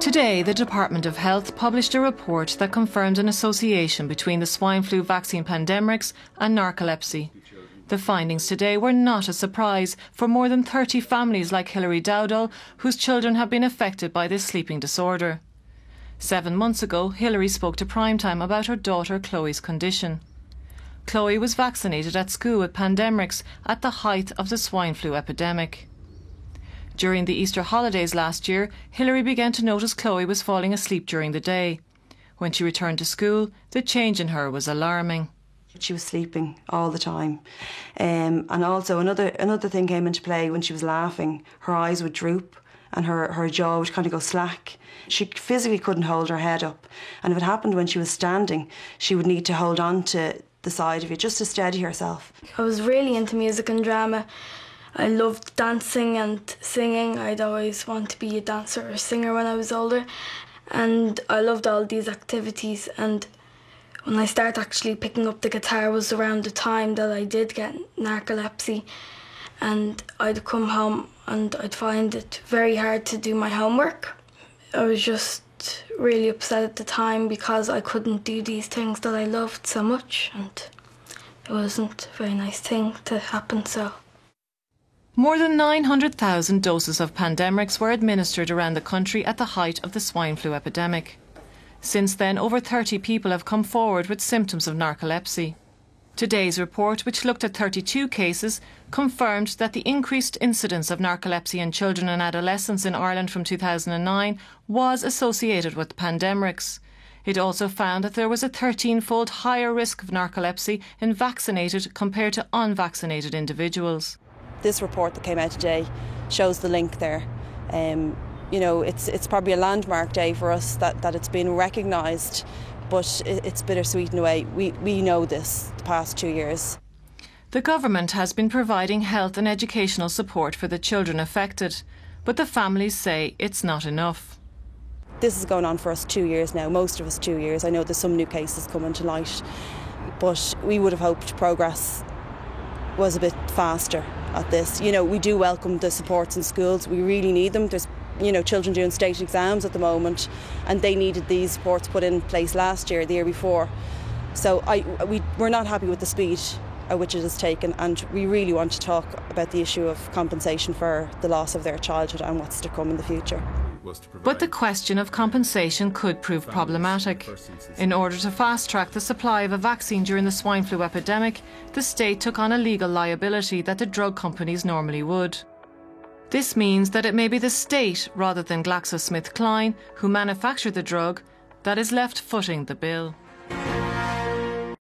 Today, the Department of Health published a report that confirmed an association between the swine flu vaccine Pandemrix and narcolepsy. The findings today were not a surprise for more than 30 families like Hilary Dowdall, whose children have been affected by this sleeping disorder. 7 months ago, Hilary spoke to Primetime about her daughter Chloe's condition. Chloe was vaccinated at school with Pandemrix at the height of the swine flu epidemic. During the Easter holidays last year, Hilary began to notice Chloe was falling asleep during the day. When she returned to school, the change in her was alarming. She was sleeping all the time. And also another thing came into play. When she was laughing, her eyes would droop and her jaw would kind of go slack. She physically couldn't hold her head up. And if it happened when she was standing, she would need to hold on to the side of it just to steady herself. I was really into music and drama. I loved dancing and singing. I'd always want to be a dancer or a singer when I was older. And I loved all these activities. And when I started actually picking up the guitar was around the time that I did get narcolepsy. And I'd come home and I'd find it very hard to do my homework. I was just really upset at the time because I couldn't do these things that I loved so much, and it wasn't a very nice thing to happen. So more than 900,000 doses of Pandemrix were administered around the country at the height of the swine flu epidemic. Since then, over 30 people have come forward with symptoms of narcolepsy. Today's report, which looked at 32 cases, confirmed that the increased incidence of narcolepsy in children and adolescents in Ireland from 2009 was associated with Pandemrix. It also found that there was a 13-fold higher risk of narcolepsy in vaccinated compared to unvaccinated individuals. This report that came out today shows the link there. You know, it's probably a landmark day for us that it's been recognised, but it's bittersweet in a way. We know this the past 2 years. The government has been providing health and educational support for the children affected, but the families say it's not enough. This is going on for us 2 years now, most of us 2 years. I know there's some new cases coming to light, but we would have hoped progress was a bit faster at this. You know, we do welcome the supports in schools. We really need them. There's, you know, children doing state exams at the moment, and they needed these supports put in place last year, the year before. So we're not happy with the speed at which it is taken, and we really want to talk about the issue of compensation for the loss of their childhood and what's to come in the future. But the question of compensation could prove problematic. In order to fast-track the supply of a vaccine during the swine flu epidemic, the state took on a legal liability that the drug companies normally would. This means that it may be the state, rather than GlaxoSmithKline, who manufacture the drug, that is left footing the bill.